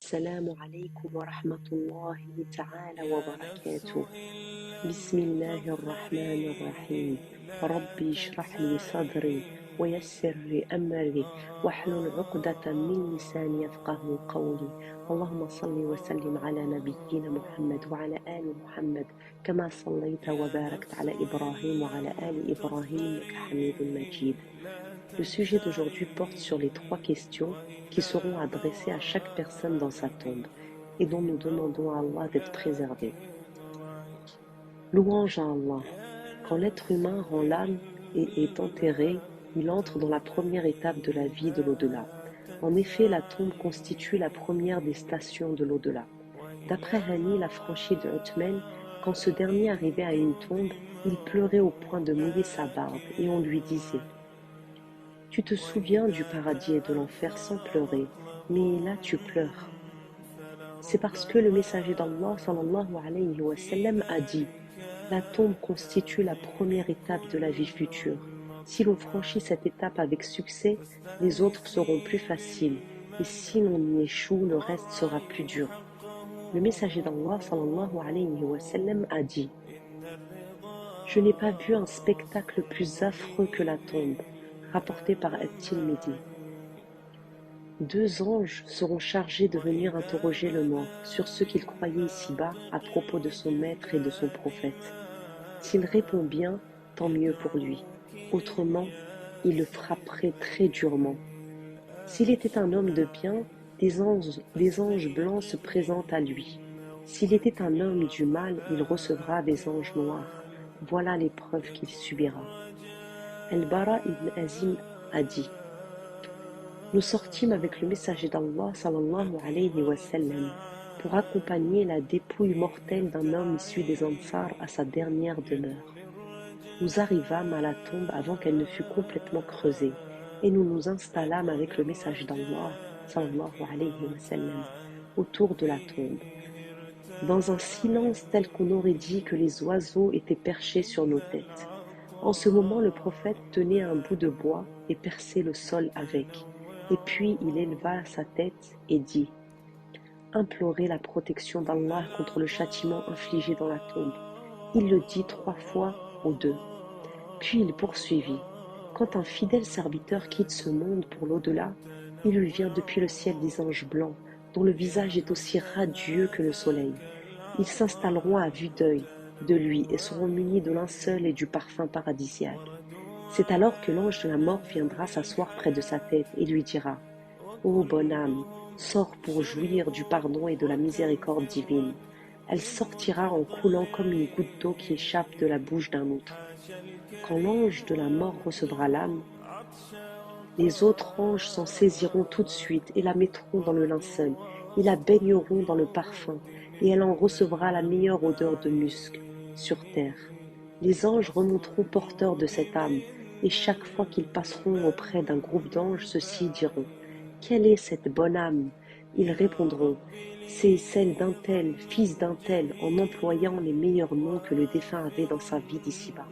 السلام عليكم ورحمة الله تعالى وبركاته. بسم الله الرحمن الرحيم. ربي اشرح لي صدري ويسر لي أمري واحلل عقدة من لساني يفقه قولي. اللهم صل وسلم على نبينا محمد وعلى آل محمد كما صليت وباركت على إبراهيم وعلى آل إبراهيم إنك حميد مجيد. Le sujet d'aujourd'hui porte sur les 3 questions qui seront adressées à chaque personne dans sa tombe et dont nous demandons à Allah d'être préservé. Louange à Allah. Quand l'être humain rend l'âme et est enterré, il entre dans la première étape de la vie de l'au-delà. En effet, la tombe constitue la première des stations de l'au-delà. D'après Hani, l'affranchi de Uthman, quand ce dernier arrivait à une tombe, il pleurait au point de mouiller sa barbe et on lui disait: tu te souviens du paradis et de l'enfer sans pleurer, mais là tu pleures. C'est parce que le messager d'Allah sallallahu alayhi wa sallam a dit: la tombe constitue la première étape de la vie future. Si l'on franchit cette étape avec succès, les autres seront plus faciles, et si l'on y échoue, le reste sera plus dur. Le messager d'Allah sallallahu alayhi wa sallam a dit: je n'ai pas vu un spectacle plus affreux que la tombe, rapporté par At-Tirmidhi. 2 anges seront chargés de venir interroger le mort sur ce qu'il croyait ici-bas à propos de son maître et de son prophète. S'il répond bien, tant mieux pour lui. Autrement, il le frapperait très durement. S'il était un homme de bien, des anges blancs se présentent à lui. S'il était un homme du mal, il recevra des anges noirs. Voilà l'épreuve qu'il subira. Al-Bara ibn Azim a dit: nous sortîmes avec le messager d'Allah sallallahu alayhi wa sallam pour accompagner la dépouille mortelle d'un homme issu des Ansar à sa dernière demeure. Nous arrivâmes à la tombe avant qu'elle ne fût complètement creusée et nous nous installâmes avec le messager d'Allah sallallahu alayhi wa sallam autour de la tombe, dans un silence tel qu'on aurait dit que les oiseaux étaient perchés sur nos têtes. En ce moment, le prophète tenait un bout de bois et perçait le sol avec. Et puis il éleva sa tête et dit: implorez la protection d'Allah contre le châtiment infligé dans la tombe. Il le dit 3 fois aux 2. Puis il poursuivit: quand un fidèle serviteur quitte ce monde pour l'au-delà, il lui vient depuis le ciel des anges blancs, dont le visage est aussi radieux que le soleil. Ils s'installeront à vue d'œil de lui et seront munis de linceul et du parfum paradisiaque. C'est alors que l'ange de la mort viendra s'asseoir près de sa tête et lui dira: ô bonne âme, sors pour jouir du pardon et de la miséricorde divine. Elle sortira en coulant comme une goutte d'eau qui échappe de la bouche d'un autre. Quand l'ange de la mort recevra l'âme, les autres anges s'en saisiront tout de suite et la mettront dans le linceul, et la baigneront dans le parfum, et elle en recevra la meilleure odeur de musc sur terre. Les anges remonteront porteurs de cette âme, et chaque fois qu'ils passeront auprès d'un groupe d'anges, ceux-ci diront: quelle est cette bonne âme? Ils répondront: c'est celle d'un tel, fils d'un tel, en employant les meilleurs noms que le défunt avait dans sa vie d'ici-bas.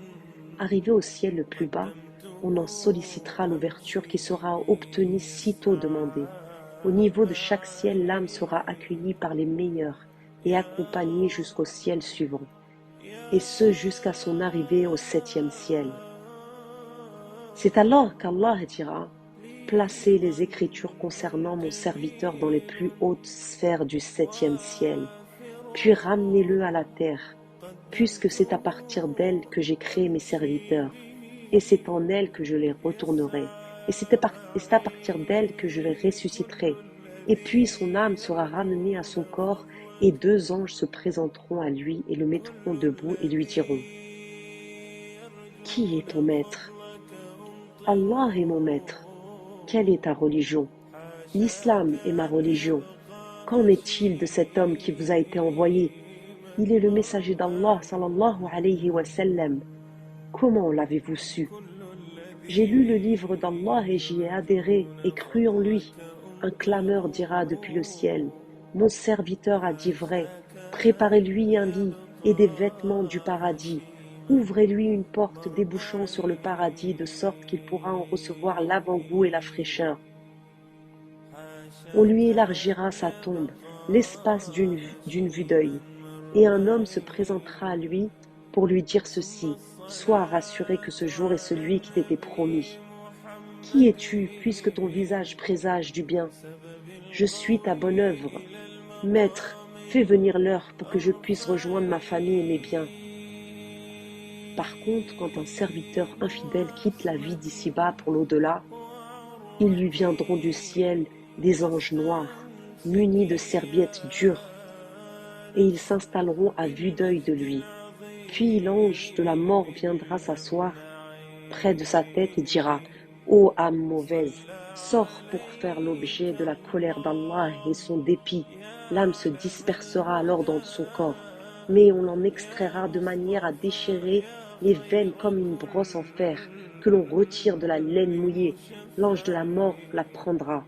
Arrivé au ciel le plus bas, on en sollicitera l'ouverture qui sera obtenue sitôt demandée. Au niveau de chaque ciel, l'âme sera accueillie par les meilleurs et accompagnée jusqu'au ciel suivant, et ce jusqu'à son arrivée au 7e ciel. C'est alors qu'Allah dira: placez les écritures concernant mon serviteur dans les plus hautes sphères du 7e ciel, puis ramenez-le à la terre, puisque c'est à partir d'elle que j'ai créé mes serviteurs, et c'est en elle que je les retournerai, et c'est à partir d'elle que je les ressusciterai. Et puis son âme sera ramenée à son corps, et 2 anges se présenteront à lui et le mettront debout et lui diront: qui est ton maître? Allah est mon maître. Quelle est ta religion? L'islam est ma religion. Qu'en est-il de cet homme qui vous a été envoyé? Il est le messager d'Allah sallallahu alayhi wa sallam. Comment l'avez-vous su? J'ai lu le livre d'Allah et j'y ai adhéré et cru en lui. Un clameur dira depuis le ciel: mon serviteur a dit vrai, préparez-lui un lit et des vêtements du paradis. Ouvrez-lui une porte débouchant sur le paradis de sorte qu'il pourra en recevoir l'avant-goût et la fraîcheur. On lui élargira sa tombe, l'espace d'une vue d'œil, et un homme se présentera à lui pour lui dire ceci: sois rassuré que ce jour est celui qui t'était promis. Qui es-tu, puisque ton visage présage du bien? Je suis ta bonne œuvre. Maître, fais venir l'heure pour que je puisse rejoindre ma famille et mes biens. Par contre, quand un serviteur infidèle quitte la vie d'ici-bas pour l'au-delà, ils lui viendront du ciel des anges noirs, munis de serviettes dures, et ils s'installeront à vue d'œil de lui. Puis l'ange de la mort viendra s'asseoir près de sa tête et dira: ô âme mauvaise, sors pour faire l'objet de la colère d'Allah et son dépit. L'âme se dispersera alors dans son corps, mais on l'en extraira de manière à déchirer les veines comme une brosse en fer que l'on retire de la laine mouillée. L'ange de la mort la prendra.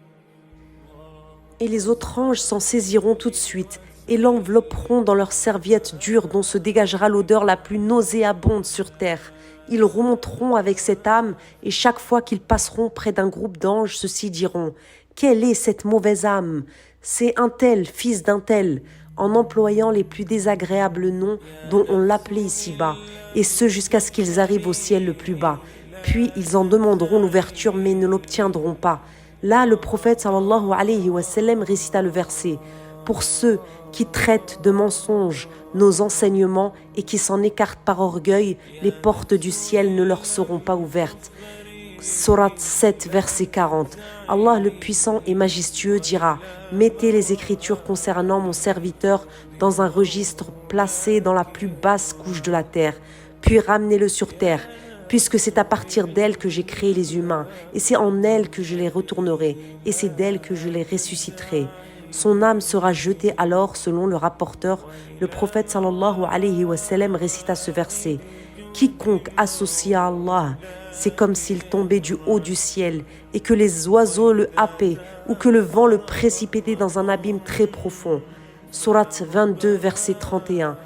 Et les autres anges s'en saisiront tout de suite et l'envelopperont dans leurs serviettes dures dont se dégagera l'odeur la plus nauséabonde sur terre. Ils remonteront avec cette âme et chaque fois qu'ils passeront près d'un groupe d'anges, ceux-ci diront: quelle est cette mauvaise âme? C'est un tel, fils d'un tel, en employant les plus désagréables noms dont on l'appelait ici-bas, et ce jusqu'à ce qu'ils arrivent au ciel le plus bas. Puis ils en demanderont l'ouverture mais ne l'obtiendront pas. Là, le prophète sallallahu alayhi wa sallam récita le verset: pour ceux qui traitent de mensonges nos enseignements et qui s'en écartent par orgueil, les portes du ciel ne leur seront pas ouvertes. Surat 7, verset 40. Allah le puissant et majestueux dira: mettez les écritures concernant mon serviteur dans un registre placé dans la plus basse couche de la terre, puis ramenez-le sur terre, puisque c'est à partir d'elle que j'ai créé les humains, et c'est en elle que je les retournerai, et c'est d'elle que je les ressusciterai. Son âme sera jetée alors, selon le rapporteur, le prophète sallallahu alayhi wa sallam récita ce verset: quiconque associe à Allah, c'est comme s'il tombait du haut du ciel et que les oiseaux le happaient ou que le vent le précipitait dans un abîme très profond. Surat 22, verset 31.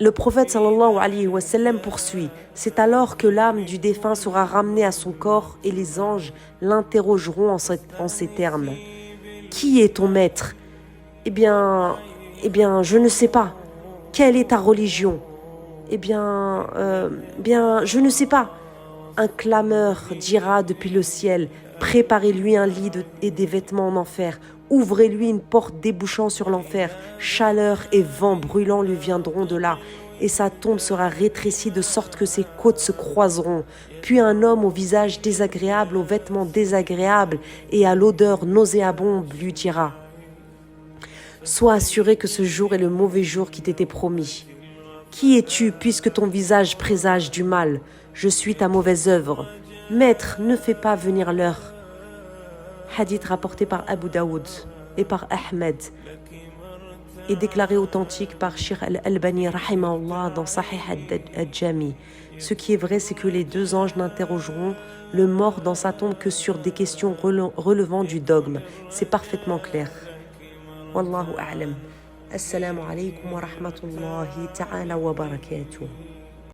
Le prophète sallallahu alayhi wa sallam poursuit: c'est alors que l'âme du défunt sera ramenée à son corps et les anges l'interrogeront en ces termes: qui est ton maître? Eh bien, je ne sais pas. Quelle est ta religion? Je ne sais pas. Un clameur dira depuis le ciel: préparez-lui un lit et des vêtements en enfer. Ouvrez-lui une porte débouchant sur l'enfer. Chaleur et vent brûlant lui viendront de là, et sa tombe sera rétrécie de sorte que ses côtes se croiseront. Puis un homme au visage désagréable, aux vêtements désagréables et à l'odeur nauséabonde lui dira: sois assuré que ce jour est le mauvais jour qui t'était promis. Qui es-tu, puisque ton visage présage du mal? Je suis ta mauvaise œuvre. Maître, ne fais pas venir l'heure. Hadith rapporté par Abu Daoud et par Ahmed et déclaré authentique par Sheikh Al-Albani rahimahullah dans Sahih al-Jami. Ce qui est vrai, c'est que les deux anges n'interrogeront le mort dans sa tombe que sur des questions relevant du dogme. C'est parfaitement clair. Wallahu a'lam. Assalamu alaikum wa rahmatullahi ta'ala wa barakatuh.